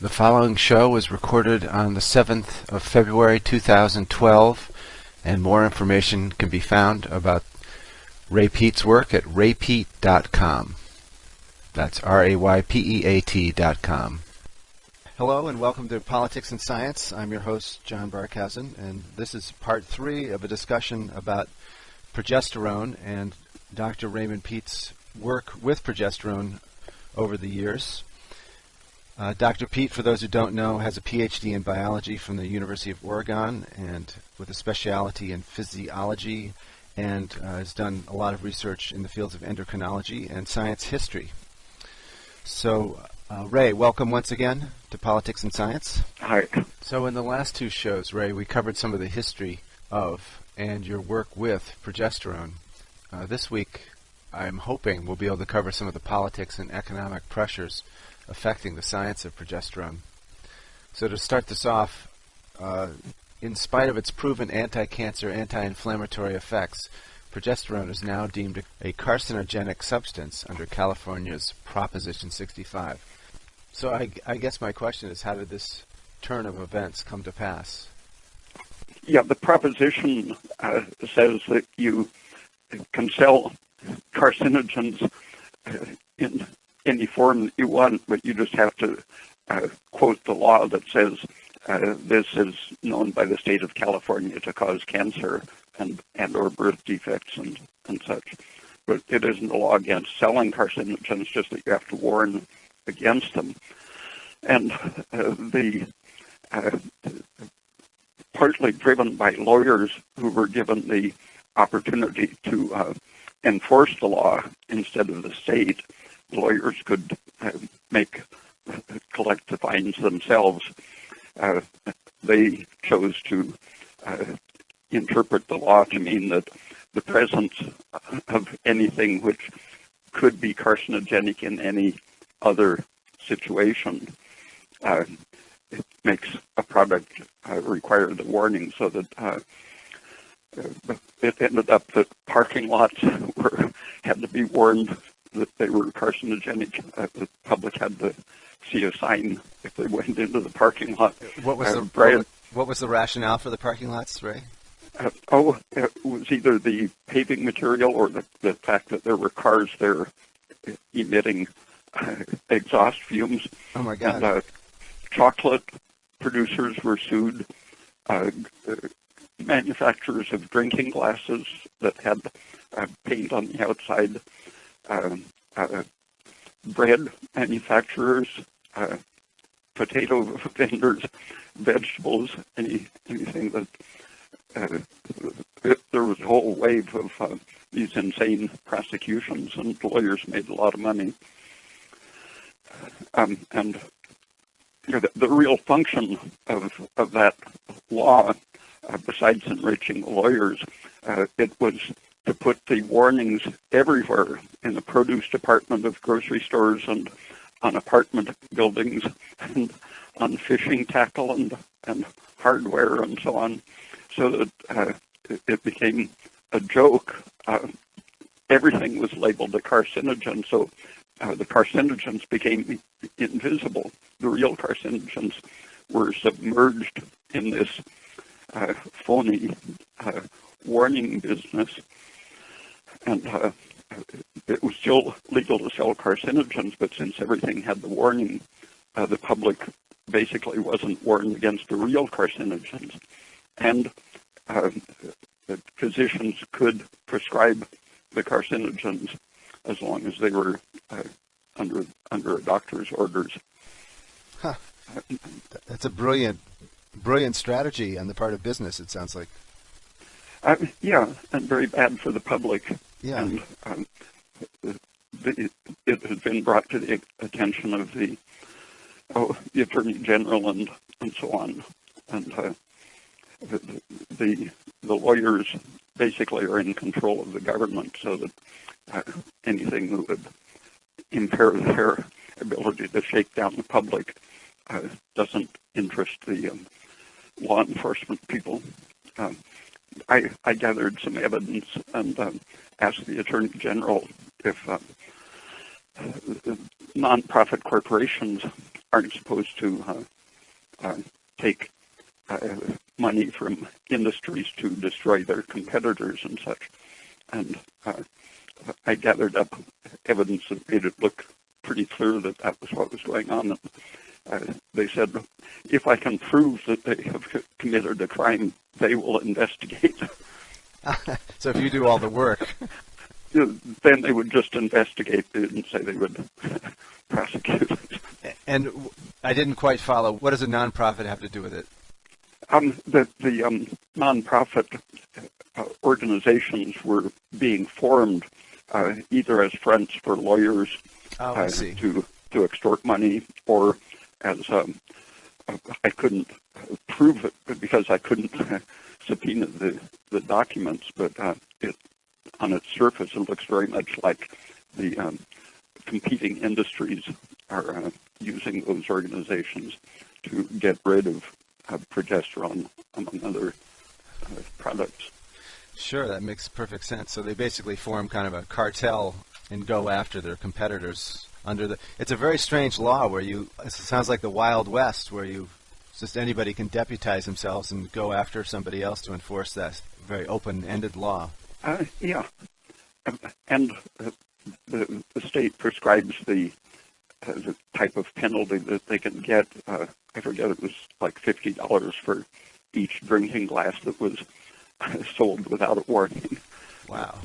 The following show was recorded on the 7th of February 2012, and more information can be found about Ray Peat's work at raypeat.com. That's RAYPEAT.com. Hello and welcome to Politics and Science. I'm your host, John Barkhausen, and this is part 3 of a discussion about progesterone and Dr. Raymond Peat's work with progesterone over the years. Dr. Peat, for those who don't know, has a PhD in biology from the University of Oregon and with a specialty in physiology, and has done a lot of research in the fields of endocrinology and science history. So, Ray, welcome once again to Politics and Science. Hi. So in the last 2 shows, Ray, we covered some of the history of and your work with progesterone. This week, I'm hoping we'll be able to cover some of the politics and economic pressures affecting the science of progesterone. So to start this off, in spite of its proven anti-cancer, anti-inflammatory effects, progesterone is now deemed a carcinogenic substance under California's Proposition 65. So I guess my question is, how did this turn of events come to pass? Yeah, the proposition says that you can sell carcinogens in any form that you want, but you just have to quote the law that says this is known by the state of California to cause cancer and or birth defects and such. But it isn't a law against selling carcinogens, just that you have to warn against them. And partly driven by lawyers who were given the opportunity to enforce the law instead of the state, lawyers could collect the fines themselves. They chose to interpret the law to mean that the presence of anything which could be carcinogenic in any other situation it makes a product require the warning, so that it ended up that parking lots had to be warned that they were carcinogenic. The public had to see a sign if they went into the parking lot. What was the rationale for the parking lots, Ray? It was either the paving material or the fact that there were cars there emitting exhaust fumes. Oh my God. And chocolate producers were sued. Manufacturers of drinking glasses that had paint on the outside. Bread manufacturers, potato vendors, vegetables, anything that there was a whole wave of these insane prosecutions, and lawyers made a lot of money. And the real function of that law, besides enriching lawyers, it was to put the warnings everywhere, in the produce department of grocery stores and on apartment buildings and on fishing tackle and hardware and so on, so that it became a joke. Everything was labeled a carcinogen, so the carcinogens became invisible. The real carcinogens were submerged in this phony warning business. And it was still legal to sell carcinogens, but since everything had the warning, the public basically wasn't warned against the real carcinogens. And physicians could prescribe the carcinogens as long as they were under a doctor's orders. Huh. That's a brilliant strategy on the part of business, it sounds like. Yeah, and very bad for the public. Yeah. And it has been brought to the attention of the Attorney General and so on. And the lawyers basically are in control of the government, so that anything that would impair their ability to shake down the public doesn't interest the law enforcement people. I gathered some evidence and asked the Attorney General if nonprofit corporations aren't supposed to take money from industries to destroy their competitors and such. And I gathered up evidence that made it look pretty clear that that was what was going on. They said, if I can prove that they have committed a crime, they will investigate. So if you do all the work. Then they would just investigate it and say they would prosecute. And I didn't quite follow. What does a nonprofit have to do with it? The nonprofit organizations were being formed either as fronts for lawyers to extort money, or as I couldn't prove it because I couldn't subpoena the documents, but on its surface it looks very much like the competing industries are using those organizations to get rid of progesterone, among other products. Sure, that makes perfect sense. So they basically form kind of a cartel and go after their competitors under the. It's a very strange law where it sounds like the Wild West, where just anybody can deputize themselves and go after somebody else to enforce that very open-ended law. Yeah, and the state prescribes the type of penalty that they can get. I forget, it was like $50 for each drinking glass that was sold without a warning. Wow.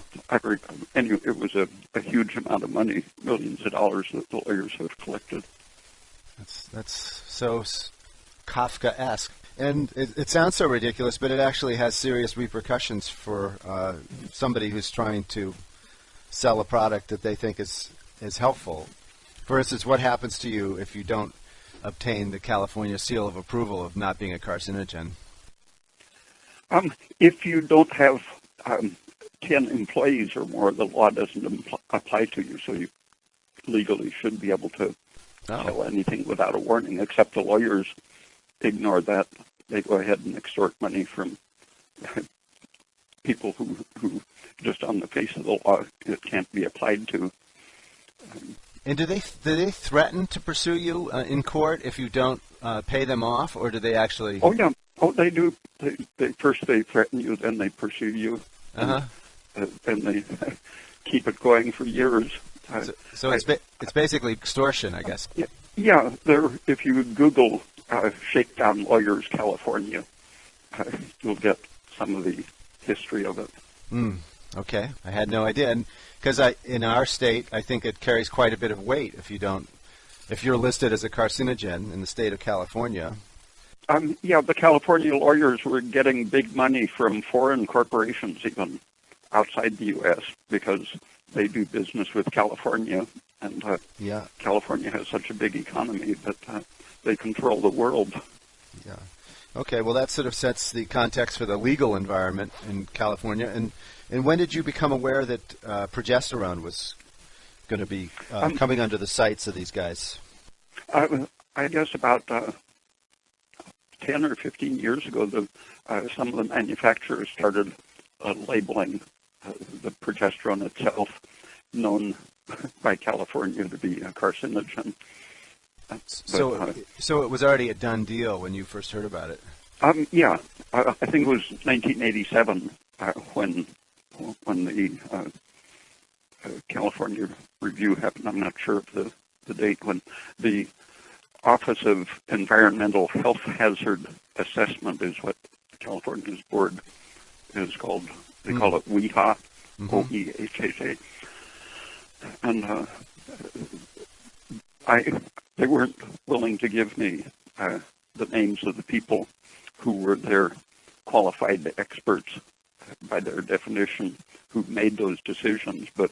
Anyway, it was a huge amount of money, millions of dollars that the lawyers have collected. That's so Kafka-esque. And it sounds so ridiculous, but it actually has serious repercussions for somebody who's trying to sell a product that they think is helpful. For instance, what happens to you if you don't obtain the California seal of approval of not being a carcinogen? If you don't have 10 employees or more, the law doesn't apply to you, so you legally should be able to sell anything without a warning, except the lawyers ignore that. They go ahead and extort money from people who just on the face of the law, it can't be applied to. And do they threaten to pursue you in court if you don't pay them off, or do they actually? Oh yeah, they do. First they threaten you, then they pursue you, and they keep it going for years. So it's basically extortion, I guess. Yeah, if you Google Shakedown Lawyers California, you'll get some of the history of it. Okay, I had no idea, and because in our state, I think it carries quite a bit of weight if you're listed as a carcinogen in the state of California. Yeah, the California lawyers were getting big money from foreign corporations, even outside the U.S., because they do business with California, and California has such a big economy that they control the world. Yeah. Okay, well, that sort of sets the context for the legal environment in California. And when did you become aware that progesterone was going to be coming under the sights of these guys? I guess about 10 or 15 years ago, some of the manufacturers started labeling the progesterone itself, known by California to be a carcinogen. So it was already a done deal when you first heard about it? Yeah, I think it was 1987 when the California review happened. I'm not sure of the date, when the Office of Environmental Health Hazard Assessment is what California's board is called. They call it WEHA, O-E-H-H-A. And they weren't willing to give me the names of the people who were their qualified experts by their definition who made those decisions, but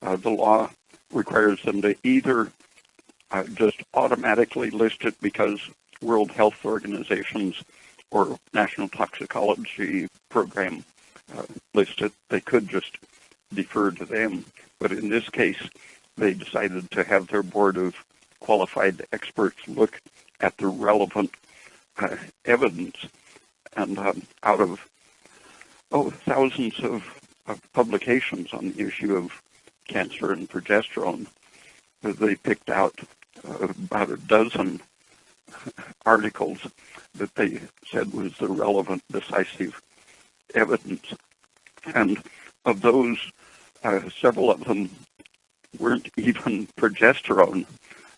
the law requires them to either just automatically list it because World Health Organizations or National Toxicology Program list it. They could just defer to them, but in this case, they decided to have their board of qualified experts look at the relevant evidence, and out of thousands of publications on the issue of cancer and progesterone, they picked out about a dozen articles that they said was the relevant, decisive evidence. And of those, several of them weren't even progesterone.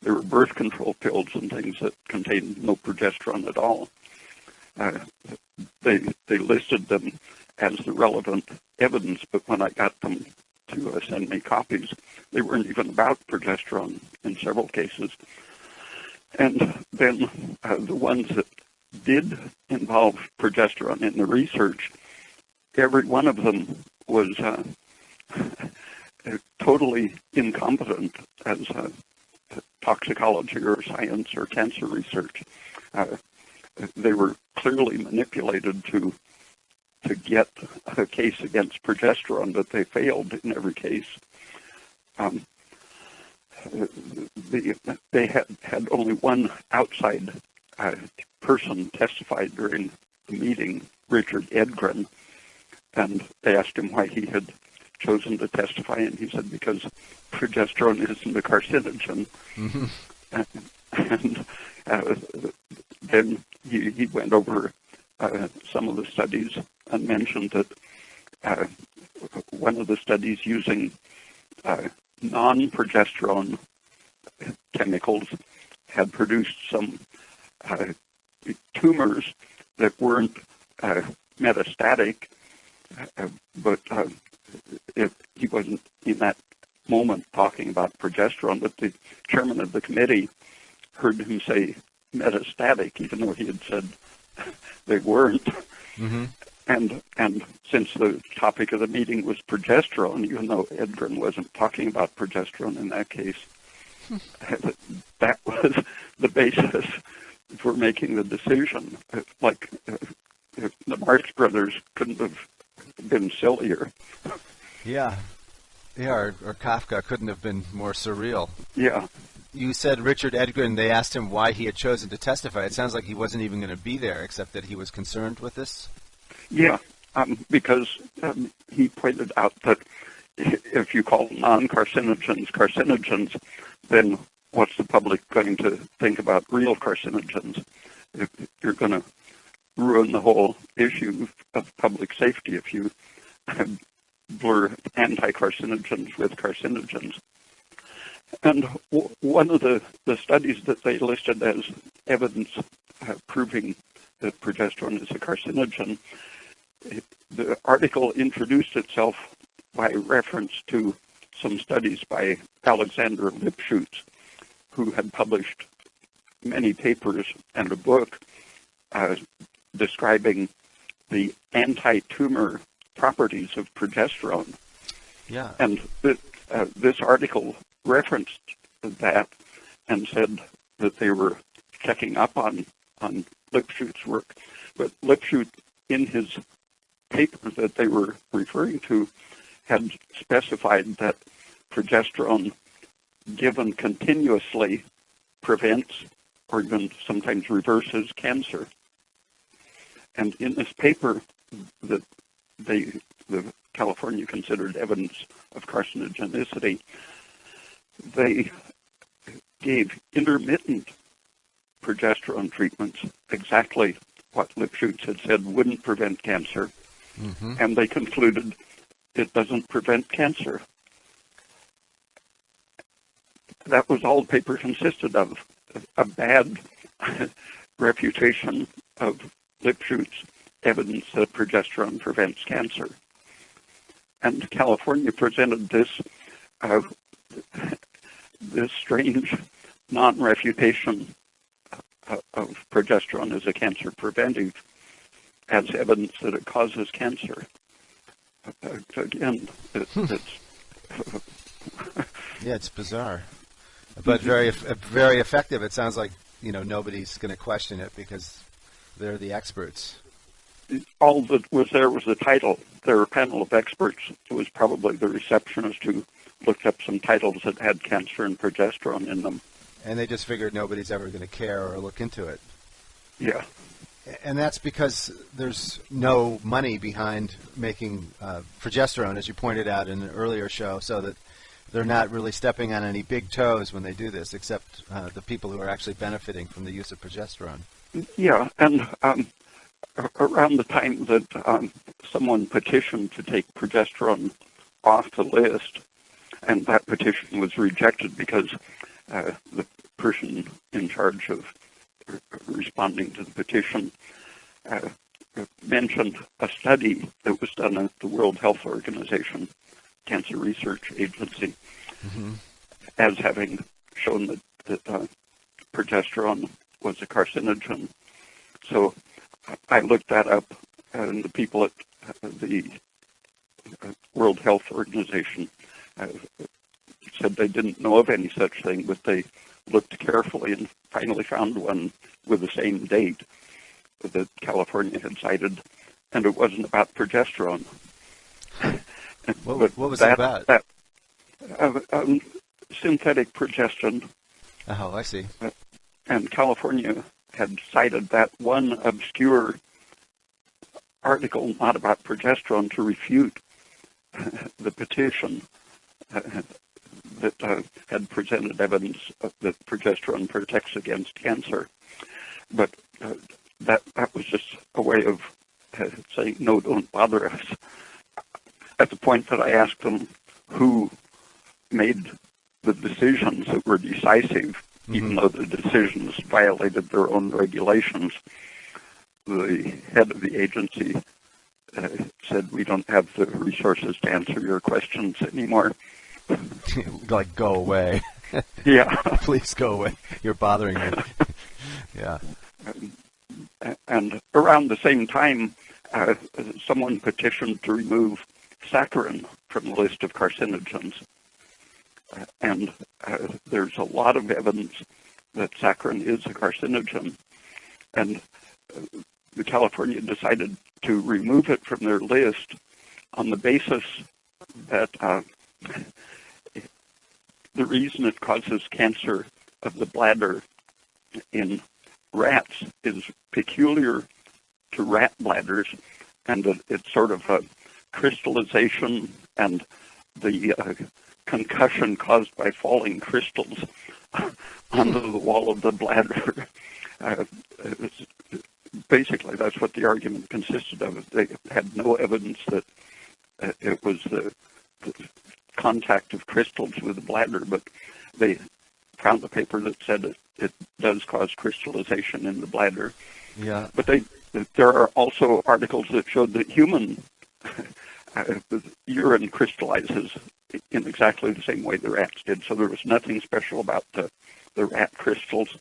They were birth control pills and things that contained no progesterone at all. They listed them as the relevant evidence, but when I got them to send me copies, they weren't even about progesterone in several cases. And then the ones that did involve progesterone in the research, every one of them was totally incompetent as toxicology or science or cancer research. They were clearly manipulated to get a case against progesterone, but they failed in every case. They had only one outside person testified during the meeting, Richard Edgren, and they asked him why he had chosen to testify, and he said because progesterone isn't a carcinogen. Mm-hmm. And then he went over some of the studies and mentioned that one of the studies using non-progesterone chemicals had produced some tumors that weren't metastatic, but he wasn't in that moment talking about progesterone, but the chairman of the committee heard him say metastatic, even though he had said they weren't. Mm-hmm. And since the topic of the meeting was progesterone, even though Edgren wasn't talking about progesterone in that case, that was the basis for making the decision. Like, the Marx Brothers couldn't have been sillier. Yeah. Yeah, or Kafka couldn't have been more surreal. Yeah. You said Richard Edgren, they asked him why he had chosen to testify. It sounds like he wasn't even going to be there, except that he was concerned with this. Yeah, because he pointed out that if you call non-carcinogens carcinogens, then what's the public going to think about real carcinogens? You're going to ruin the whole issue of public safety if you blur anti-carcinogens with carcinogens. And one of the studies that they listed as evidence proving that progesterone is a carcinogen, the article introduced itself by reference to some studies by Alexander Lipschutz, who had published many papers and a book describing the anti-tumor properties of progesterone. Yeah. And this article referenced that and said that they were checking up on Lipschutz's work. But Lipschutz, in his paper that they were referring to, had specified that progesterone given continuously prevents or even sometimes reverses cancer. And in this paper that the California considered evidence of carcinogenicity, they gave intermittent progesterone treatments, exactly what Lipschutz had said wouldn't prevent cancer, Mm-hmm. and they concluded it doesn't prevent cancer. That was all the paper consisted of, a bad refutation of Lipschutz's evidence that progesterone prevents cancer. And California presented this strange non-refutation of progesterone as a cancer preventive as evidence that it causes cancer. Again, it's Yeah, it's bizarre, but very effective. It sounds like nobody's going to question it because they're the experts. all that was there was the title. There were a panel of experts. It was probably the receptionist who looked up some titles that had cancer and progesterone in them. And they just figured nobody's ever going to care or look into it. Yeah. And that's because there's no money behind making progesterone, as you pointed out in an earlier show, so that they're not really stepping on any big toes when they do this, except the people who are actually benefiting from the use of progesterone. Yeah, and around the time that someone petitioned to take progesterone off the list, and that petition was rejected because the person in charge of responding to the petition mentioned a study that was done at the World Health Organization Cancer Research Agency as having shown that progesterone was a carcinogen. So I looked that up, and the people at the World Health Organization said they didn't know of any such thing, but they looked carefully and finally found one with the same date that California had cited, and it wasn't about progesterone. What was it about? Synthetic progestin. Oh, I see. And California had cited that one obscure article, not about progesterone, to refute the petition that had presented evidence that progesterone protects against cancer. But that was just a way of saying, no, don't bother us. At the point that I asked them who made the decisions that were decisive, even though the decisions violated their own regulations, the head of the agency said, we don't have the resources to answer your questions anymore. Like, go away. Yeah. Please go away. You're bothering me. Yeah. And around the same time, someone petitioned to remove saccharin from the list of carcinogens. And there's a lot of evidence that saccharin is a carcinogen. And the California decided to remove it from their list on the basis that the reason it causes cancer of the bladder in rats is peculiar to rat bladders, and that it's sort of a crystallization and the concussion caused by falling crystals onto the wall of the bladder. Basically, that's what the argument consisted of. They had no evidence that it was the contact of crystals with the bladder, but they found a paper that said it does cause crystallization in the bladder. Yeah. But there are also articles that showed that human urine crystallizes in exactly the same way the rats did. So there was nothing special about the rat crystals.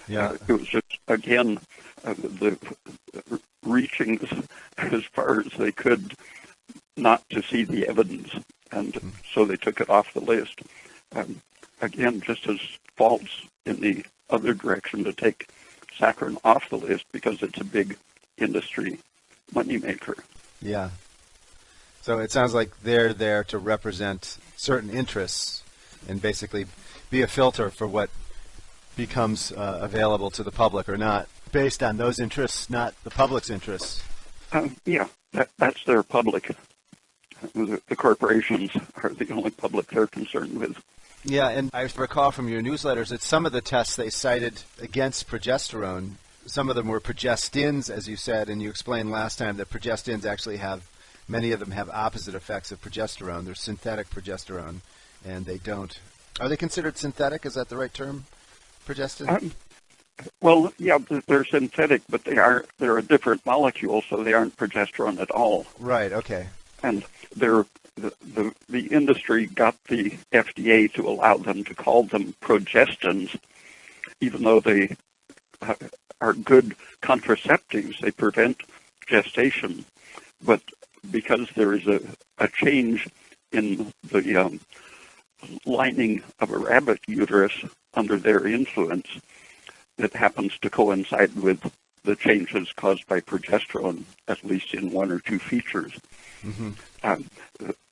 Yeah. It was just, again, the reaching as far as they could not to see the evidence, and so they took it off the list. Again, just as false in the other direction to take saccharin off the list because it's a big industry moneymaker. Yeah. So it sounds like they're there to represent certain interests and basically be a filter for what becomes available to the public or not, based on those interests, not the public's interests. Yeah, that's their public. The corporations are the only public they're concerned with. Yeah, and I recall from your newsletters that some of the tests they cited against progesterone, some of them were progestins, as you said, and you explained last time that progestins actually many of them have opposite effects of progesterone. They're synthetic progesterone, and they don't. Are they considered synthetic? Is that the right term, progestin? Well, yeah, they're synthetic, but they're a different molecule, so they aren't progesterone at all. Right, okay. And the industry got the FDA to allow them to call them progestins, even though they are good contraceptives. They prevent gestation. But because there is a change in the lining of a rabbit uterus under their influence that happens to coincide with the changes caused by progesterone, at least in one or two features.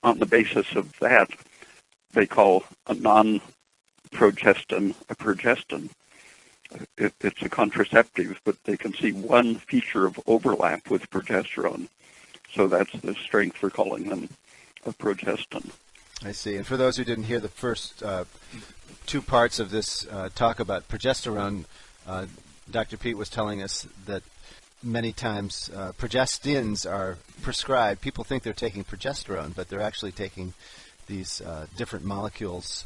On the basis of that, they call a non-progestin a progestin. It's a contraceptive, but they can see one feature of overlap with progesterone. So that's the strength for calling them a progestin. I see. And for those who didn't hear the first two parts of this talk about progesterone, Dr. Pete was telling us that many times progestins are prescribed. People think they're taking progesterone, but they're actually taking these different molecules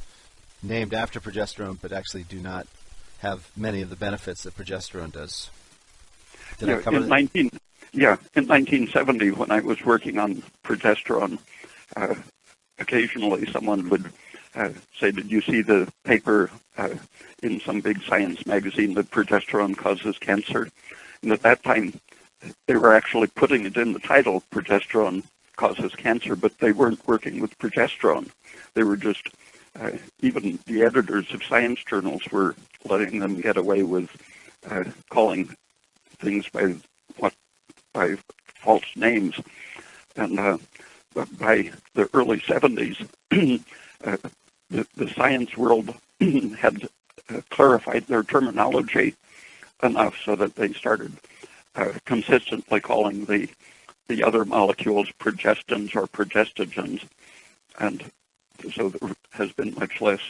named after progesterone, but actually do not have many of the benefits that progesterone does. Did I cover that? In 1970, when I was working on progesterone, occasionally someone would say, "Did you see the paper in some big science magazine that progesterone causes cancer?" And at that time, they were actually putting it in the title, "Progesterone Causes Cancer," but they weren't working with progesterone. They were just, even the editors of science journals were letting them get away with calling things by false names. And by the early 70s, the science world had clarified their terminology enough so that they started consistently calling the other molecules progestins or progestogens. And so there has been much less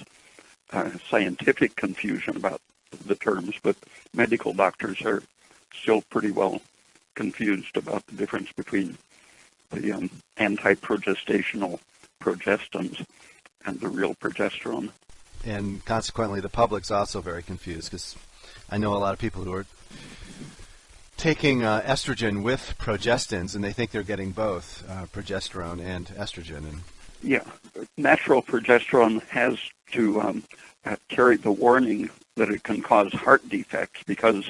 scientific confusion about the terms, but medical doctors are still pretty well confused about the difference between the anti-progestational progestins and the real progesterone. And consequently, the public's also very confused, because I know a lot of people who are taking estrogen with progestins, and they think they're getting both progesterone and estrogen. And yeah, natural progesterone has to carry the warning that it can cause heart defects, because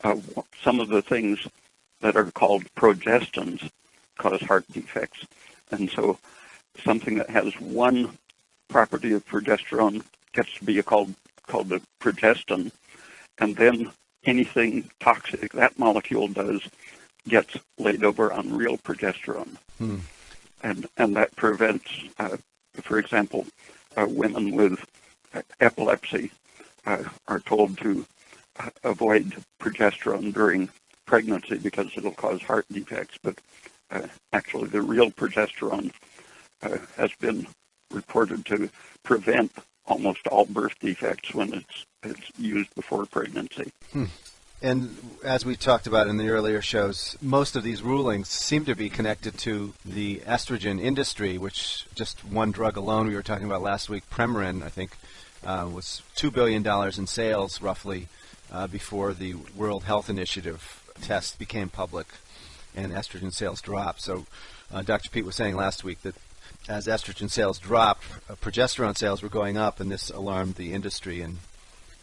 some of the things that are called progestins cause heart defects. And so something that has one property of progesterone gets to be called the progestin, and then anything toxic that molecule does gets laid over on real progesterone. And that prevents, for example, women with epilepsy are told to avoid progesterone during pregnancy because it'll cause heart defects. But actually, the real progesterone has been reported to prevent almost all birth defects when it's used before pregnancy. And as we talked about in the earlier shows, most of these rulings seem to be connected to the estrogen industry, which just one drug alone we were talking about last week, Premarin, I think, was $2 billion in sales roughly before the World Health Initiative test became public and estrogen sales dropped. So Dr. Pete was saying last week that as estrogen sales dropped, progesterone sales were going up, and this alarmed the industry, and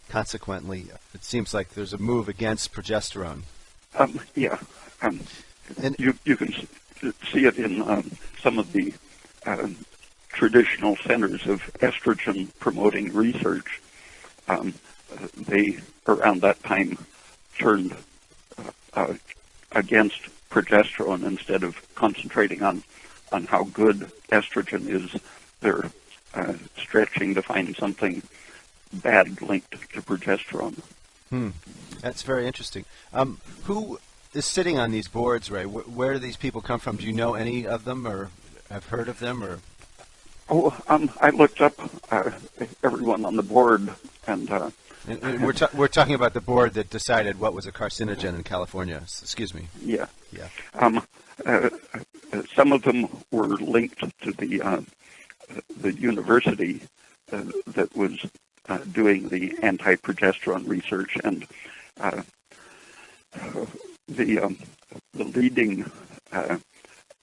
consequently, it seems like there's a move against progesterone. And you can see it in some of the traditional centers of estrogen-promoting research. They, around that time, turned against progesterone instead of concentrating on how good estrogen is. They're stretching to find something bad linked to progesterone. That's very interesting. Who is sitting on these boards, Ray? Where do these people come from? Do you know any of them, or have heard of them, or? I looked up everyone on the board, and we're talking about the board that decided what was a carcinogen in California. Excuse me. Yeah. Some of them were linked to the university that was doing the anti-progesterone research, and the leading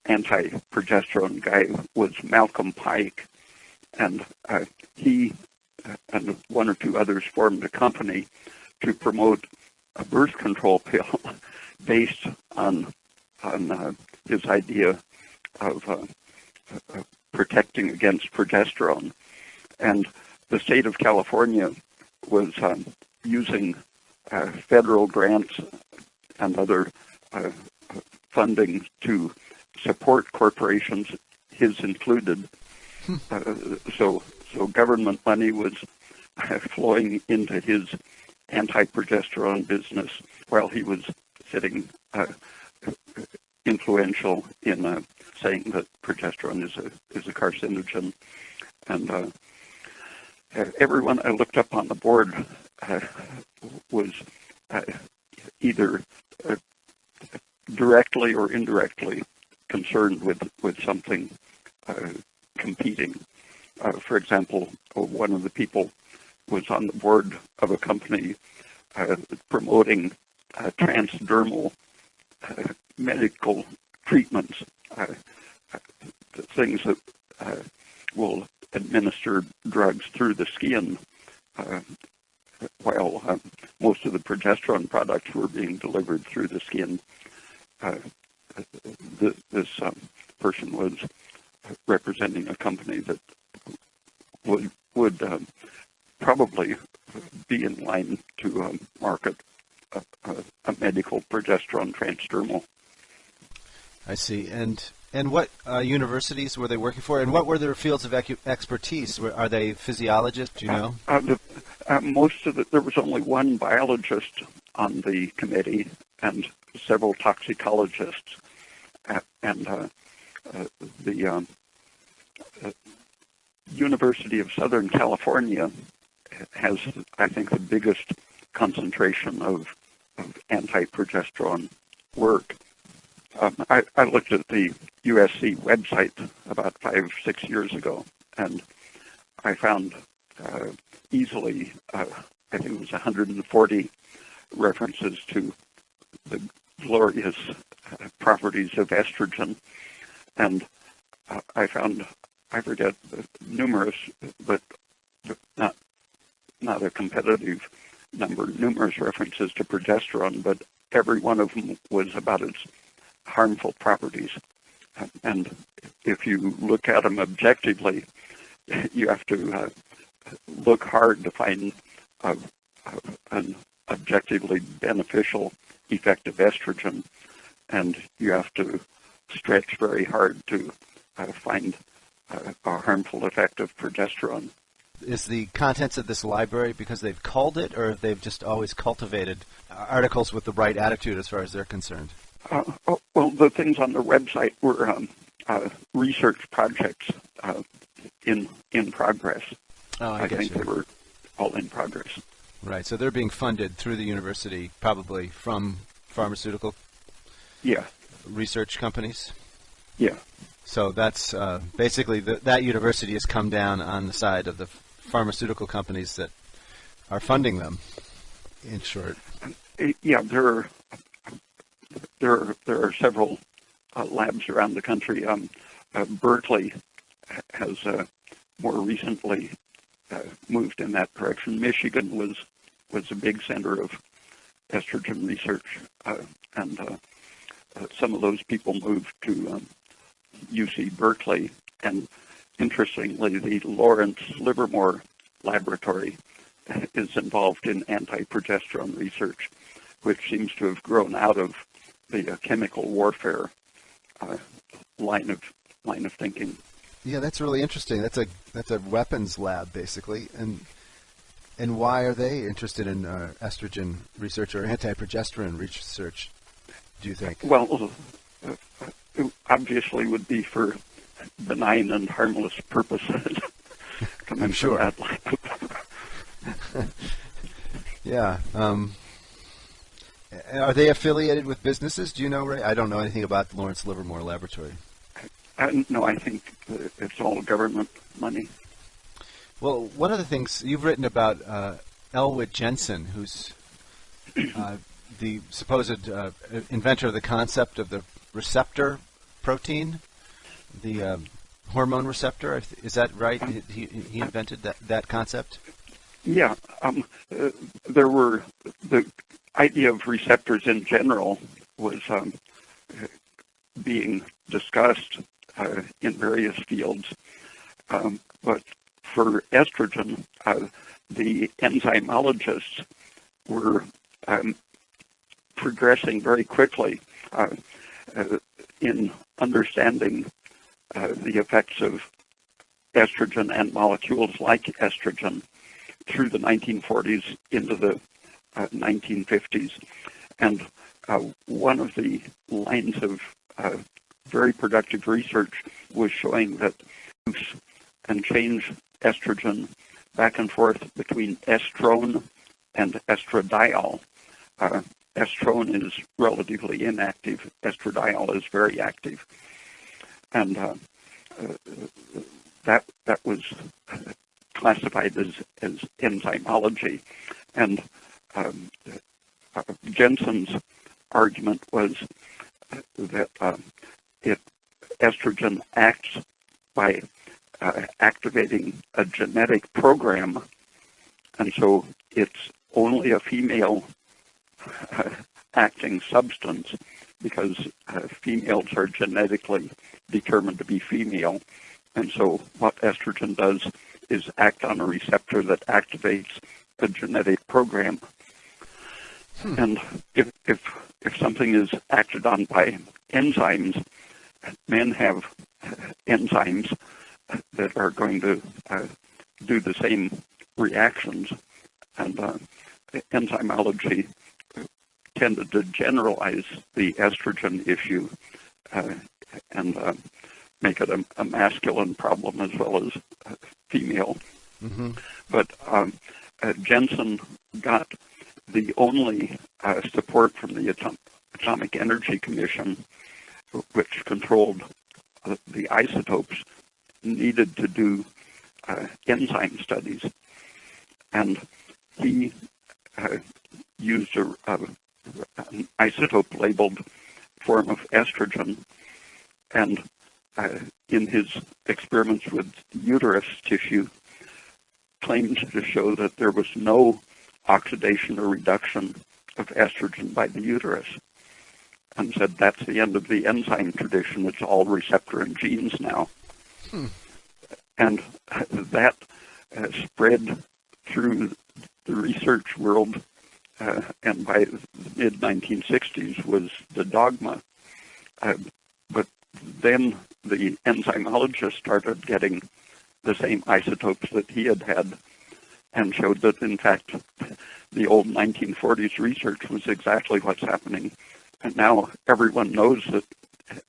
anti-progesterone guy was Malcolm Pike, and he and one or two others formed a company to promote a birth control pill based on his idea of protecting against progesterone. And the state of California was using federal grants and other funding to support corporations, his included. So government money was flowing into his anti-progesterone business while he was sitting influential in saying that progesterone is a carcinogen. And everyone I looked up on the board was either directly or indirectly concerned with something competing. For example, one of the people was on the board of a company promoting transdermal medical treatments, things that will administer drugs through the skin, while most of the progesterone products were being delivered through the skin. This person was representing a company that would probably be in line to market a medical progesterone transdermal. I see. And what universities were they working for, and what were their fields of expertise? Are they physiologists? Do you know? Most of there was only one biologist on the committee and several toxicologists, and the University of Southern California has, I think, the biggest concentration of anti-progesterone work. I looked at the USC website about 5-6 years ago, and I found easily, I think it was 140 references to the glorious properties of estrogen, and I found, I forget, numerous, but not a competitive number, numerous references to progesterone, but every one of them was about its harmful properties. And if you look at them objectively, you have to look hard to find an objectively beneficial effect of estrogen, and you have to stretch very hard to find a harmful effect of progesterone. Is the contents of this library because they've culled it, or if they've just always cultivated articles with the right attitude as far as they're concerned? Well, the things on the website were research projects in progress. Oh, I think they were all in progress. Right, so they're being funded through the university, probably from pharmaceutical research companies? Yeah. So that's basically that university has come down on the side of the pharmaceutical companies that are funding them, in short. Yeah, there are several labs around the country. Berkeley has more recently moved in that direction. Michigan was a big center of estrogen research, and some of those people moved to UC Berkeley, and interestingly, the Lawrence Livermore Laboratory is involved in anti-progesterone research, which seems to have grown out of the chemical warfare line of thinking. Yeah, that's really interesting. That's a weapons lab, basically. And why are they interested in estrogen research or anti-progesterone research, do you think? Well, it obviously would be for benign and harmless purposes. I'm sure. Yeah. Are they affiliated with businesses? Do you know, Ray? I don't know anything about the Lawrence Livermore Laboratory. No, I think it's all government money. Well, one of the things you've written about Elwood Jensen, who's the supposed inventor of the concept of the receptor protein, the hormone receptor. Is that right? He invented that concept? Yeah. There were the idea of receptors in general was being discussed in various fields, but for estrogen, the enzymologists were progressing very quickly in understanding the effects of estrogen and molecules like estrogen through the 1940s into the 1950s. And one of the lines of very productive research was showing that use and change estrogen back and forth between estrone and estradiol. Estrone is relatively inactive. Estradiol is very active. And that was classified as enzymology. And Jensen's argument was that estrogen acts by activating a genetic program, and so it's only a female acting substance because females are genetically determined to be female. And so what estrogen does is act on a receptor that activates a genetic program. And if something is acted on by enzymes, men have enzymes that are going to do the same reactions. And enzymology tended to generalize the estrogen issue and make it a masculine problem as well as female. Mm-hmm. But Jensen got the only support from the Atomic Energy Commission, which controlled the isotopes needed to do enzyme studies. And he used an isotope-labeled form of estrogen, and in his experiments with uterus tissue, claimed to show that there was no oxidation or reduction of estrogen by the uterus, and said that's the end of the enzyme tradition. It's all receptor and genes now. And that spread through the research world, and by the mid-1960s was the dogma. But then the enzymologists started getting the same isotopes that he had and showed that, in fact, the old 1940s research was exactly what's happening. And now everyone knows that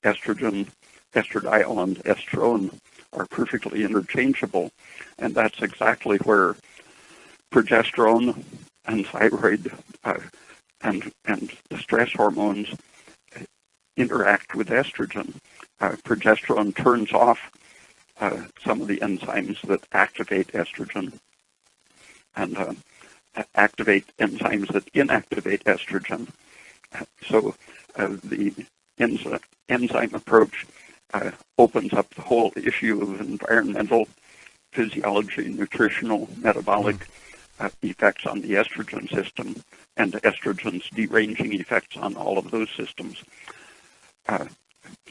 estrogen, estradiol, and estrone are perfectly interchangeable. And that's exactly where progesterone and thyroid and the stress hormones interact with estrogen. Progesterone turns off some of the enzymes that activate estrogen and activate enzymes that inactivate estrogen. So the enzyme approach opens up the whole issue of environmental, physiology, nutritional, metabolic effects on the estrogen system, and estrogen's deranging effects on all of those systems.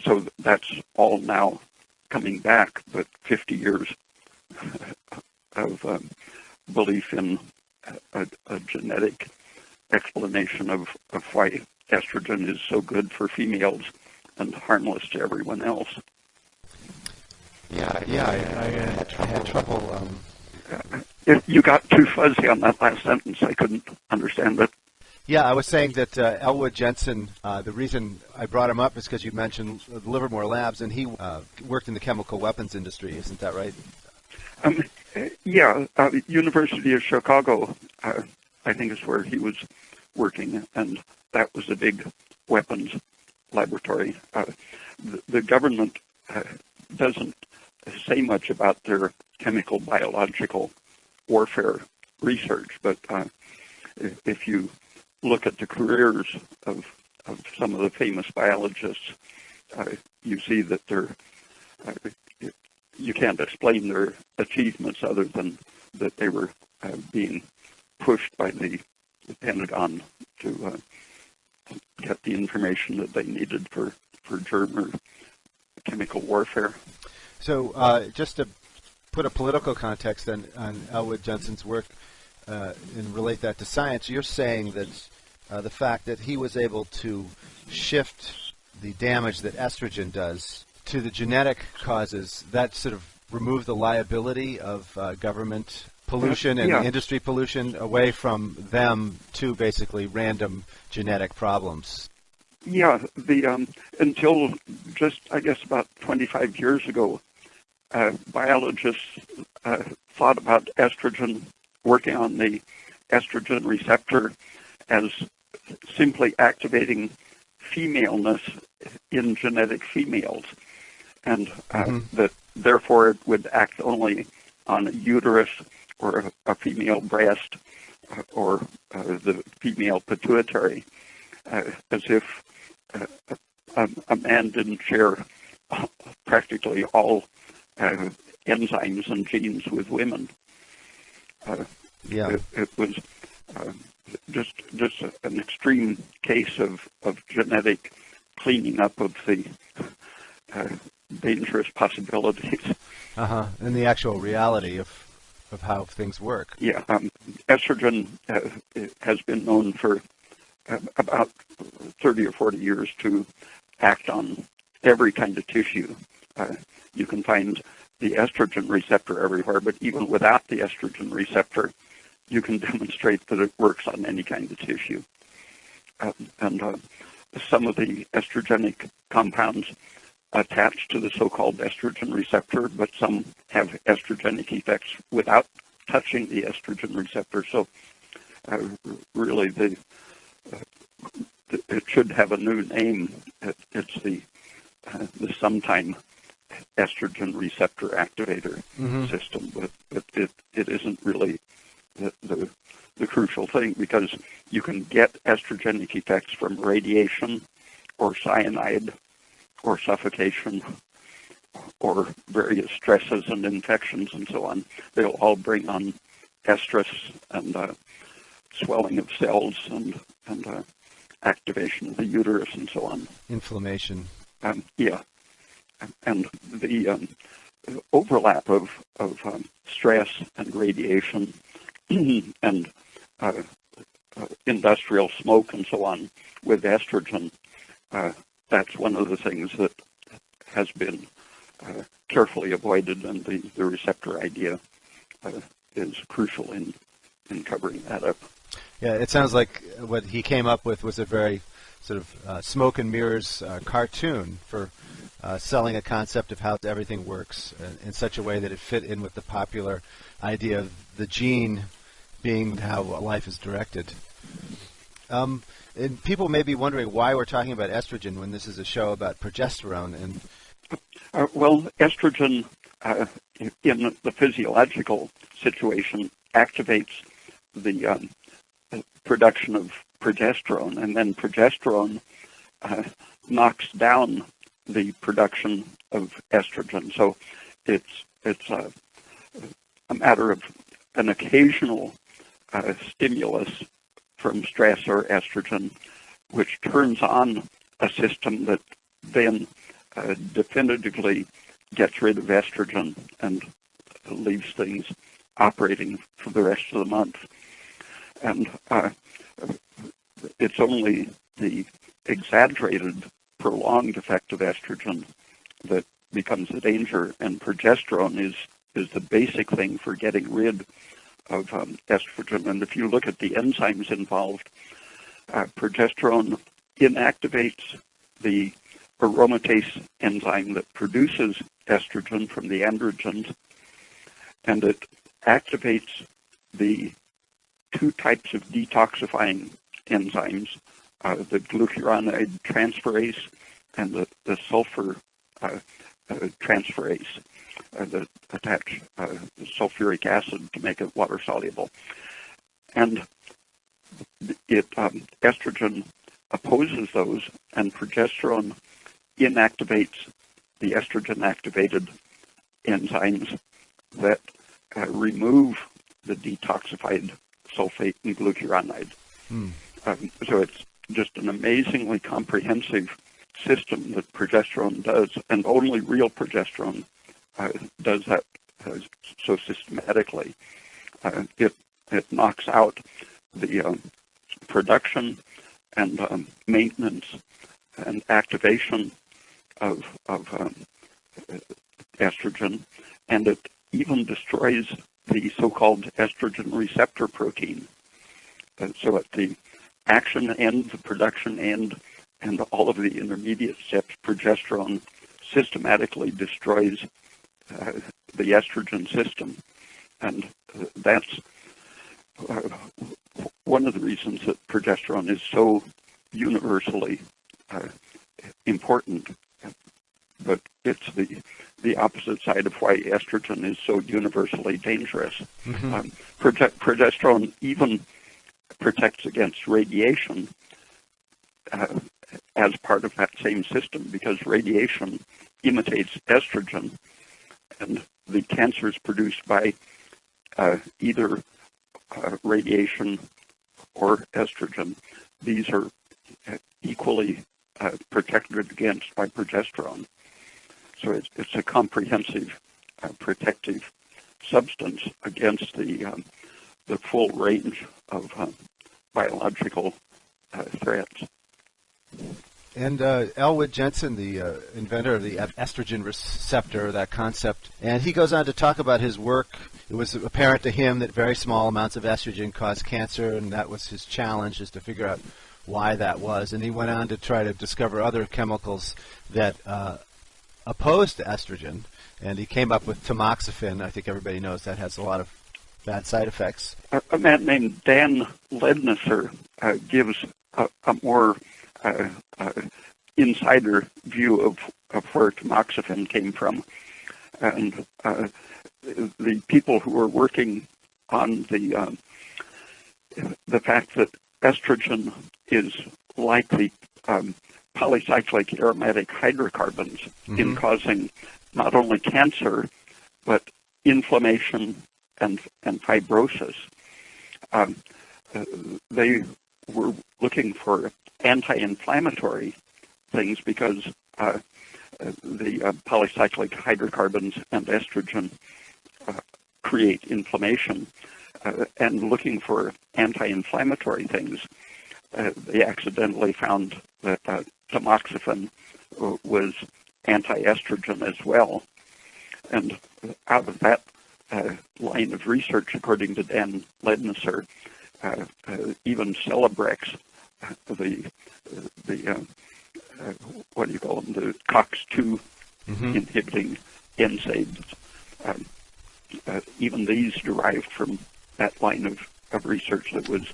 So that's all now coming back, but 50 years of belief in a genetic explanation of why estrogen is so good for females and harmless to everyone else. I had trouble. If you got too fuzzy on that last sentence, I couldn't understand it. Yeah, I was saying that Elwood Jensen, the reason I brought him up is because you mentioned Livermore Labs, and he worked in the chemical weapons industry. Isn't that right? University of Chicago, I think is where he was working, and that was a big weapons laboratory. The government doesn't say much about their chemical biological warfare research, but if you look at the careers of some of the famous biologists, you see that you can't explain their achievements other than that they were being pushed by the Pentagon to get the information that they needed for germ or chemical warfare. So just to put a political context on Elwood Jensen's work and relate that to science, you're saying that the fact that he was able to shift the damage that estrogen does to the genetic causes, that sort of removed the liability of government pollution and industry pollution away from them to basically random genetic problems. Yeah, until just, I guess, about 25 years ago, biologists thought about estrogen, working on the estrogen receptor as simply activating femaleness in genetic females, and that therefore it would act only on a uterus or a female breast or the female pituitary, as if a man didn't share practically all enzymes and genes with women. It was just an extreme case of genetic cleaning up of the dangerous possibilities. And the actual reality of how things work. Yeah, estrogen has been known for about 30 or 40 years to act on every kind of tissue. You can find the estrogen receptor everywhere, but even without the estrogen receptor, you can demonstrate that it works on any kind of tissue. And some of the estrogenic compounds attach to the so-called estrogen receptor, but some have estrogenic effects without touching the estrogen receptor. So really, it should have a new name. It's the sometime estrogen receptor activator system, but it isn't really the crucial thing, because you can get estrogenic effects from radiation or cyanide or suffocation or various stresses and infections and so on. They'll all bring on estrus and swelling of cells and activation of the uterus and so on. Inflammation. Yeah. And the overlap of stress and radiation and industrial smoke and so on with estrogen, that's one of the things that has been carefully avoided, and the receptor idea is crucial in covering that up. Yeah, it sounds like what he came up with was a very sort of smoke and mirrors cartoon for selling a concept of how everything works in such a way that it fit in with the popular idea of the gene being how life is directed. And people may be wondering why we're talking about estrogen when this is a show about progesterone. And well, estrogen in the physiological situation activates the production of progesterone, and then progesterone knocks down the production of estrogen. So it's a matter of an occasional stimulus from stress or estrogen, which turns on a system that then definitively gets rid of estrogen and leaves things operating for the rest of the month. And it's only the exaggerated, prolonged effect of estrogen that becomes a danger, and progesterone is the basic thing for getting rid of estrogen. And if you look at the enzymes involved, progesterone inactivates the aromatase enzyme that produces estrogen from the androgens, and it activates the two types of detoxifying enzymes, the glucuronide transferase and the sulfur transferase that attach sulfuric acid to make it water soluble. And estrogen opposes those, and progesterone inactivates the estrogen-activated enzymes that remove the detoxified sulfate and glucuronide. So it's just an amazingly comprehensive system that progesterone does, and only real progesterone does that so systematically. It knocks out the production and maintenance and activation of estrogen, and it even destroys the so-called estrogen receptor protein. So at the action end, the production end, and all of the intermediate steps, progesterone systematically destroys the estrogen system. And that's one of the reasons that progesterone is so universally important, but it's the opposite side of why estrogen is so universally dangerous. Mm-hmm. Progesterone even protects against radiation as part of that same system, because radiation imitates estrogen, and the cancers produced by either radiation or estrogen, these are equally protected against by progesterone. So it's a comprehensive protective substance against the full range of biological threats. And Elwood Jensen, the inventor of the estrogen receptor, that concept, and he goes on to talk about his work. It was apparent to him that very small amounts of estrogen cause cancer, and that was his challenge, is to figure out why that was. And he went on to try to discover other chemicals that opposed to estrogen, and he came up with tamoxifen. I think everybody knows that has a lot of bad side effects. A man named Dan Lednesser gives a more insider view of where tamoxifen came from. And the people who were working on the fact that estrogen is like the polycyclic aromatic hydrocarbons in causing not only cancer, but inflammation and fibrosis. They were looking for anti-inflammatory things because the polycyclic hydrocarbons and estrogen create inflammation, and looking for anti-inflammatory things, they accidentally found that tamoxifen was anti-estrogen as well. And out of that line of research, according to Dan Lednesser, even Celebrex, the what do you call them, the COX-2 inhibiting NSAIDs, even these derived from that line of research that was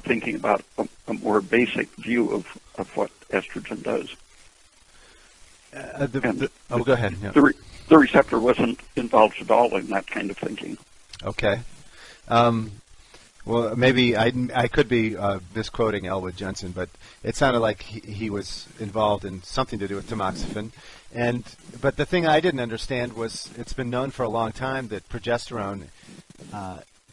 thinking about a more basic view of what estrogen does. Go ahead. Yeah. The receptor wasn't involved at all in that kind of thinking. Okay. Well, maybe I could be misquoting Elwood Jensen, but it sounded like he was involved in something to do with tamoxifen. But the thing I didn't understand was it's been known for a long time that progesterone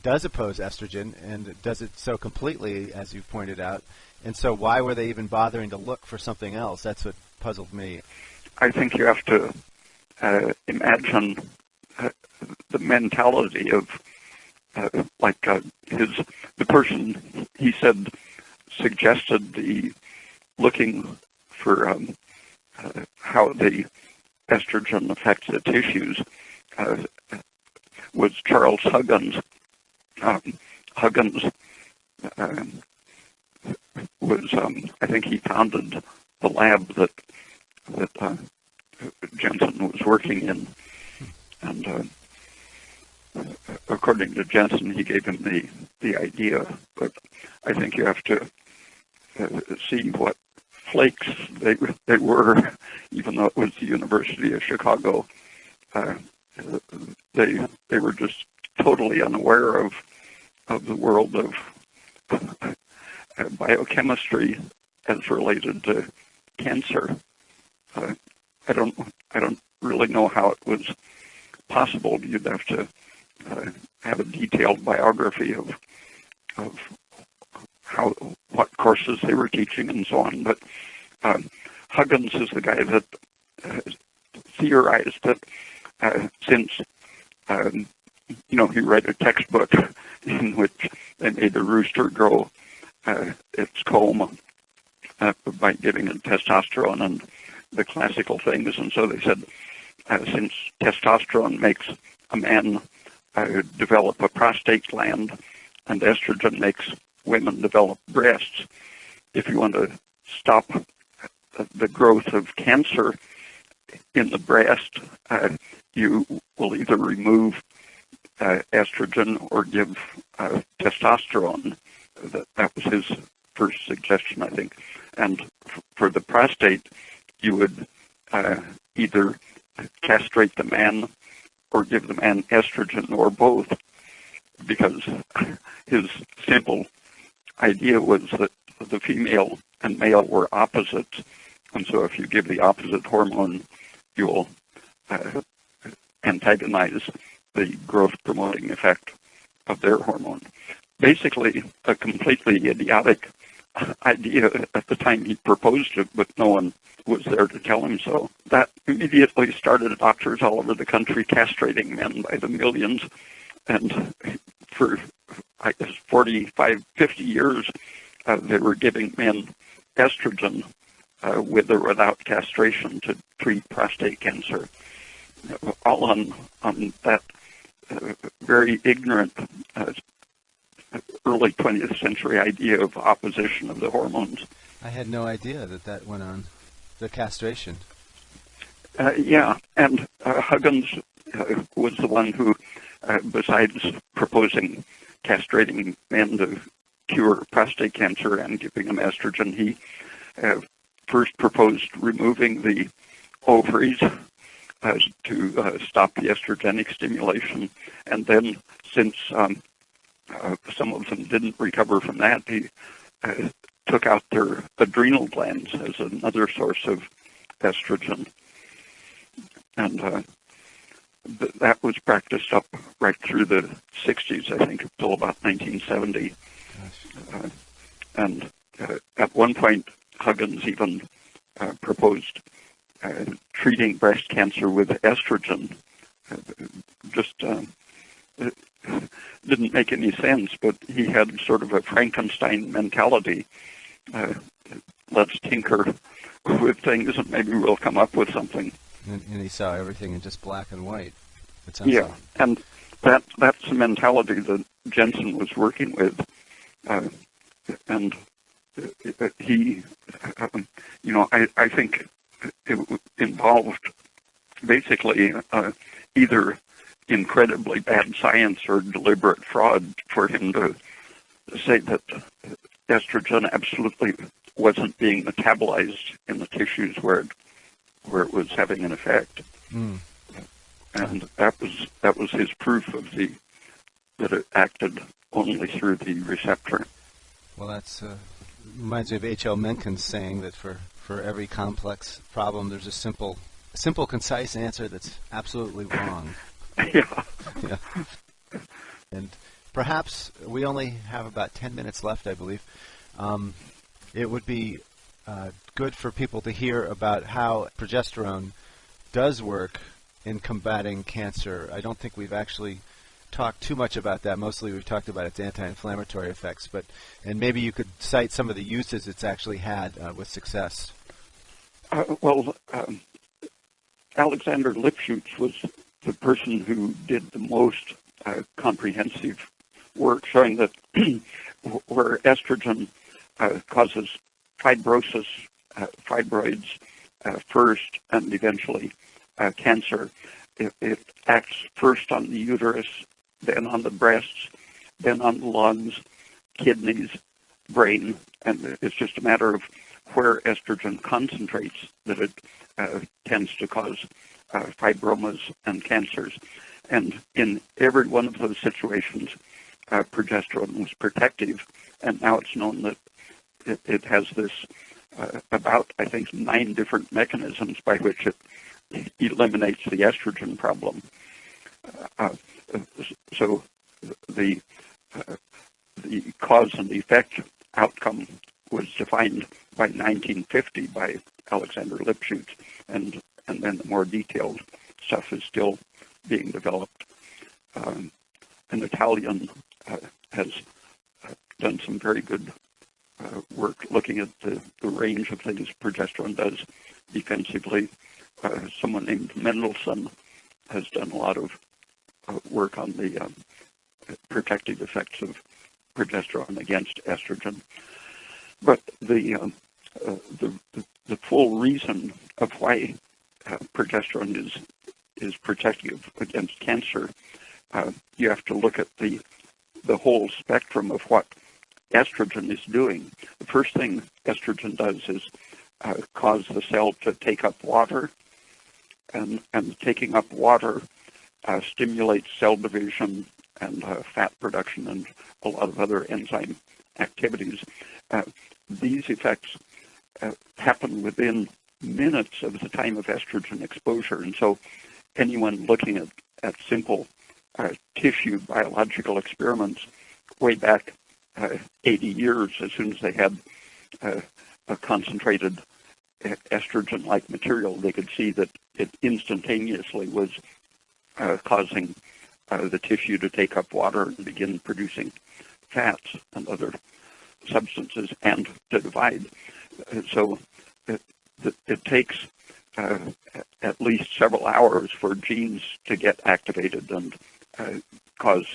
does oppose estrogen, and it does it so completely, as you pointed out. And so why were they even bothering to look for something else? That's what puzzled me. I think you have to imagine the mentality of the person he said suggested the looking for how the estrogen affects the tissues was Charles Huggins. Huggins was, I think he founded the lab that Jensen was working in, and according to Jensen, he gave him the idea, but I think you have to see what flakes they were, even though it was the University of Chicago. They were just totally unaware of the world of biochemistry as related to cancer. I don't really know how it was possible. You'd have to have a detailed biography of what courses they were teaching and so on. But Huggins is the guy that theorized that since he read a textbook in which they made a rooster grow its comb by giving it testosterone and the classical things, and so they said since testosterone makes a man develop a prostate gland and estrogen makes women develop breasts, if you want to stop the growth of cancer, in the breast, you will either remove estrogen or give testosterone. That was his first suggestion, I think. And for the prostate, you would either castrate the man or give the man estrogen or both, because his simple idea was that the female and male were opposites, and so if you give the opposite hormone, you will antagonize the growth-promoting effect of their hormone. Basically, a completely idiotic idea at the time he proposed it, but no one was there to tell him so. That immediately started doctors all over the country castrating men by the millions, and for, I guess, 45, 50 years, they were giving men estrogen with or without castration to treat prostate cancer, all on that very ignorant early 20th century idea of opposition of the hormones. I had no idea that went on, the castration. Yeah, and Huggins was the one who, besides proposing castrating men to cure prostate cancer and giving them estrogen, he first proposed removing the ovaries to stop the estrogenic stimulation, and then since some of them didn't recover from that, he took out their adrenal glands as another source of estrogen. And that was practiced up right through the 60s, I think, until about 1970. And at one point, Huggins even proposed treating breast cancer with estrogen. Just didn't make any sense, but he had sort of a Frankenstein mentality. Let's tinker with things and maybe we'll come up with something. And he saw everything in just black and white. Yeah, and that's the mentality that Jensen was working with. And he, I think it involved basically either incredibly bad science or deliberate fraud for him to say that estrogen absolutely wasn't being metabolized in the tissues where it was having an effect. Mm. And that was his proof of that it acted only through the receptor. Well, that's reminds me of H.L. Mencken's saying that for every complex problem, there's a simple, concise answer that's absolutely wrong. Yeah. Yeah. And perhaps we only have about 10 minutes left, I believe. It would be good for people to hear about how progesterone does work in combating cancer. I don't think we've actually talked too much about that. Mostly we've talked about its anti-inflammatory effects, and maybe you could cite some of the uses it's actually had with success. Alexander Lipschutz was the person who did the most comprehensive work showing that where estrogen causes fibrosis, fibroids first, and eventually cancer, it acts first on the uterus, then on the breasts, then on the lungs, kidneys, brain, and it's just a matter of where estrogen concentrates that it tends to cause fibromas and cancers. And in every one of those situations, progesterone was protective, and now it's known that it has this about, I think, 9 different mechanisms by which it eliminates the estrogen problem. So the cause and effect outcome was defined by 1950 by Alexander Lipschutz, and then the more detailed stuff is still being developed. An Italian has done some very good work looking at the range of things progesterone does defensively. Someone named Mendelssohn has done a lot of work on the protective effects of progesterone against estrogen. But the full reason of why progesterone is protective against cancer, you have to look at the whole spectrum of what estrogen is doing. The first thing estrogen does is cause the cell to take up water, and taking up water stimulates cell division and fat production and a lot of other enzyme activities. These effects happen within minutes of the time of estrogen exposure, and so anyone looking at simple tissue biological experiments way back 80 years, as soon as they had a concentrated estrogen-like material, they could see that it instantaneously was causing the tissue to take up water and begin producing fats and other substances and to divide. So it takes at least several hours for genes to get activated and cause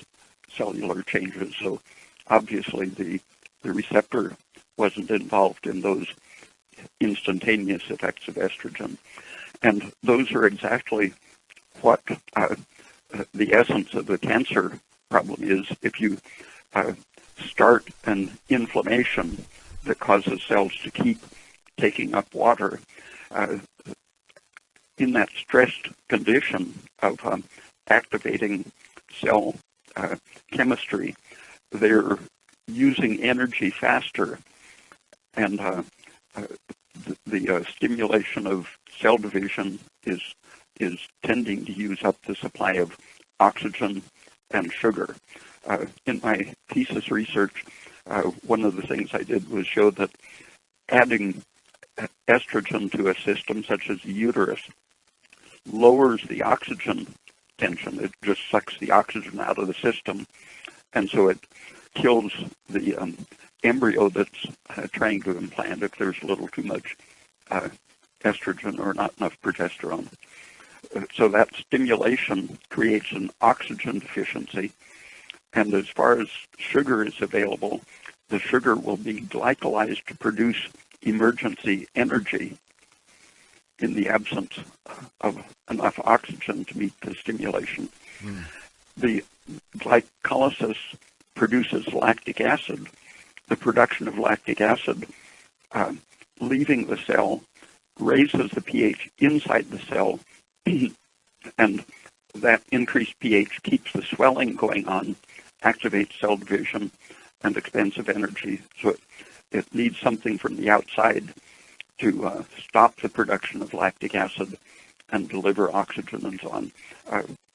cellular changes. So obviously the receptor wasn't involved in those instantaneous effects of estrogen. And those are exactly what the essence of the cancer problem is. If you start an inflammation that causes cells to keep taking up water, in that stressed condition of activating cell chemistry, they're using energy faster, and the stimulation of cell division is tending to use up the supply of oxygen and sugar. In my thesis research, one of the things I did was show that adding estrogen to a system such as the uterus lowers the oxygen tension. It just sucks the oxygen out of the system, and so it kills the embryo that's trying to implant if there's a little too much estrogen or not enough progesterone. So that stimulation creates an oxygen deficiency, and as far as sugar is available, the sugar will be glycolized to produce emergency energy in the absence of enough oxygen to meet the stimulation. The glycolysis produces lactic acid. The production of lactic acid leaving the cell raises the pH inside the cell, and that increased pH keeps the swelling going on, activates cell division and expensive energy. So it needs something from the outside to stop the production of lactic acid and deliver oxygen and so on.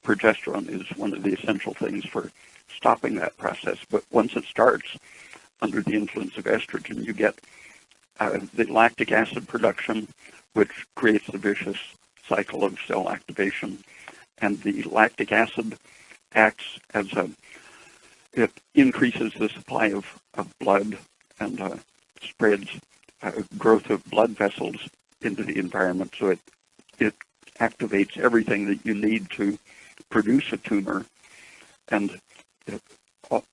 Progesterone is one of the essential things for stopping that process. But once it starts, under the influence of estrogen, you get the lactic acid production, which creates the vicious cycle of cell activation. And the lactic acid acts as it increases the supply of blood and spreads growth of blood vessels into the environment. So it activates everything that you need to produce a tumor. And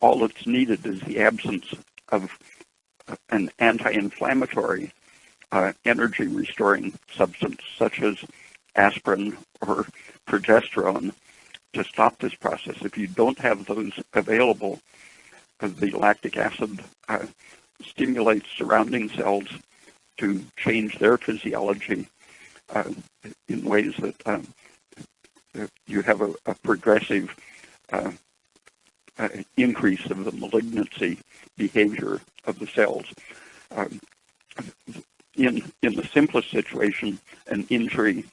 all that's needed is the absence of an anti-inflammatory energy-restoring substance, such as aspirin or progesterone, to stop this process. If you don't have those available, the lactic acid stimulates surrounding cells to change their physiology in ways that you have a progressive increase of the malignancy behavior of the cells. In the simplest situation, an injury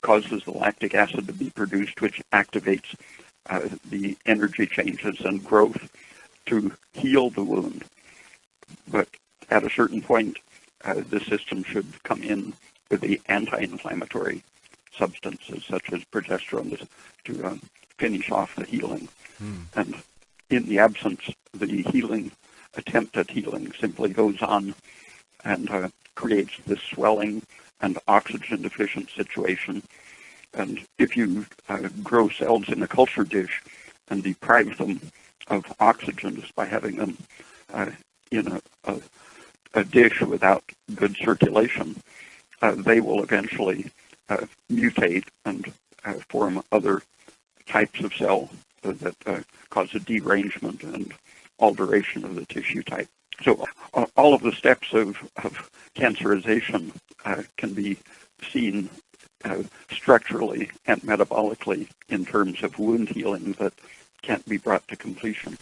causes the lactic acid to be produced, which activates the energy changes and growth to heal the wound. But at a certain point, the system should come in with the anti-inflammatory substances, such as progesterone, to finish off the healing. And in the absence, the attempt at healing simply goes on and creates this swelling and oxygen deficient situation. And if you grow cells in a culture dish and deprive them of oxygen just by having them in a dish without good circulation, they will eventually mutate and form other types of cell that cause a derangement and alteration of the tissue type. So all of the steps of cancerization can be seen structurally and metabolically in terms of wound healing that can't be brought to completion.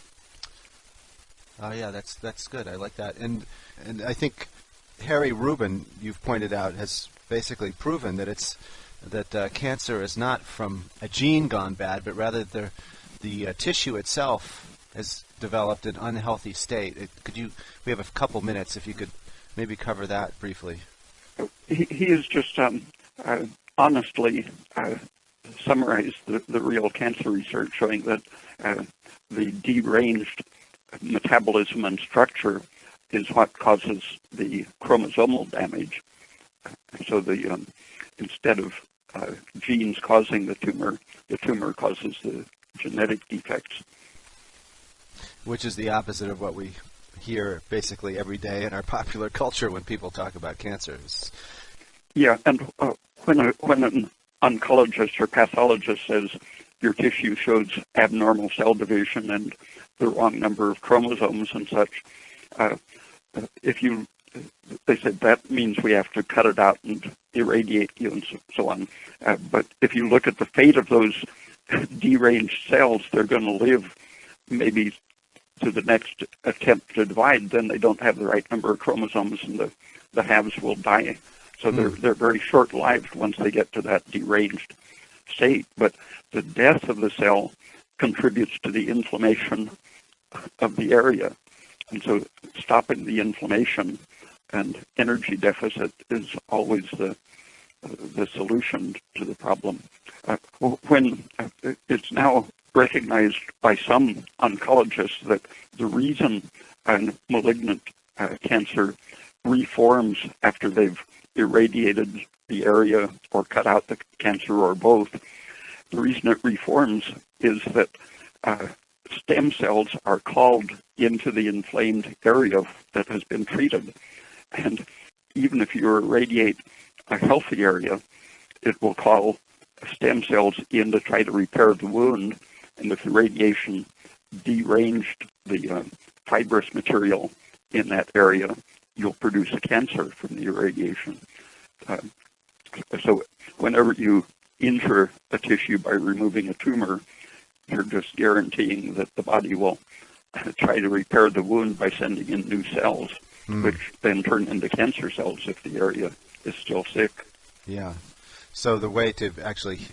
Yeah, that's good. I like that. And I think Harry Rubin, you've pointed out, has basically proven that cancer is not from a gene gone bad, but rather the tissue itself has developed an unhealthy state. We have a couple minutes, if you could maybe cover that briefly. He has just honestly summarized the real cancer research, showing that the deranged metabolism and structure is what causes the chromosomal damage. So instead of genes causing the tumor causes the genetic defects. Which is the opposite of what we hear basically every day in our popular culture when people talk about cancer. Yeah, and when an oncologist or pathologist says your tissue shows abnormal cell division and the wrong number of chromosomes and such, they said that means we have to cut it out and irradiate you and so on. But if you look at the fate of those deranged cells, they're going to live maybe to the next attempt to divide. Then they don't have the right number of chromosomes, and the halves will die. So they're very short-lived once they get to that deranged state. But the death of the cell contributes to the inflammation of the area. And so stopping the inflammation and energy deficit is always the solution to the problem. When it's now recognized by some oncologists that the reason a malignant cancer reforms after they've irradiated the area or cut out the cancer or both, the reason it reforms is that stem cells are called into the inflamed area that has been treated. And even if you irradiate a healthy area, it will call stem cells in to try to repair the wound. And if the radiation deranged the fibrous material in that area, you'll produce a cancer from the irradiation. So whenever you injure a tissue by removing a tumor, you're just guaranteeing that the body will try to repair the wound by sending in new cells, which then turn into cancer cells if the area is still sick. Yeah. So the way to actually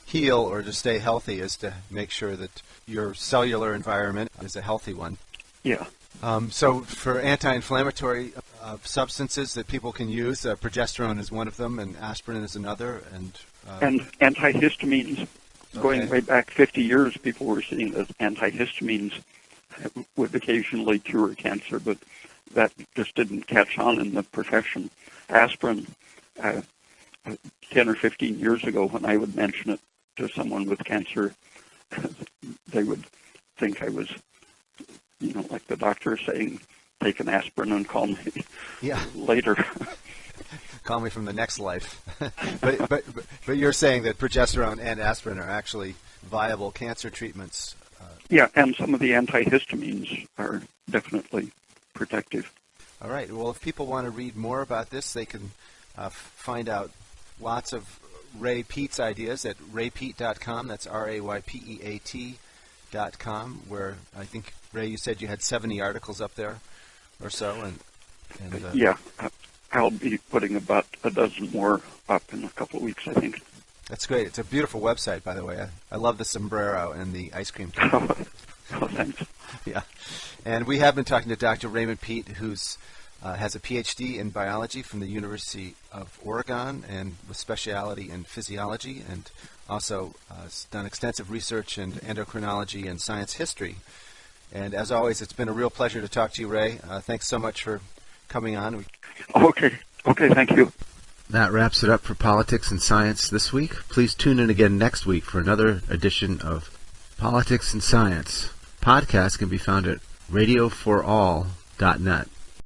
heal or to stay healthy is to make sure that your cellular environment is a healthy one. Yeah. So for anti-inflammatory substances that people can use, progesterone is one of them, and aspirin is another, and antihistamines. Going way back 50 years, people were seeing that antihistamines would occasionally cure cancer, but that just didn't catch on in the profession. Aspirin, 10 or 15 years ago, when I would mention it to someone with cancer, they would think I was, like the doctor saying, take an aspirin and call me later. Call me from the next life. but you're saying that progesterone and aspirin are actually viable cancer treatments. Yeah, and some of the antihistamines are definitely protective. All right. Well, if people want to read more about this, they can find out lots of Ray Peat's ideas at raypeat.com. That's RAYPEAT.com, where I think, Ray, you said you had 70 articles up there or so. Yeah. I'll be putting about a dozen more up in a couple of weeks, I think. That's great. It's a beautiful website, by the way. I love the sombrero and the ice cream cone. Oh, thanks. Yeah. And we have been talking to Dr. Raymond Peat, who's has a PhD in biology from the University of Oregon and with specialty in physiology, and also has done extensive research in endocrinology and science history. And as always, it's been a real pleasure to talk to you, Ray. Thanks so much for coming on. Okay, thank you. That wraps it up for Politics and Science this week. Please tune in again next week for another edition of Politics and Science. Podcasts can be found at radioforall.net.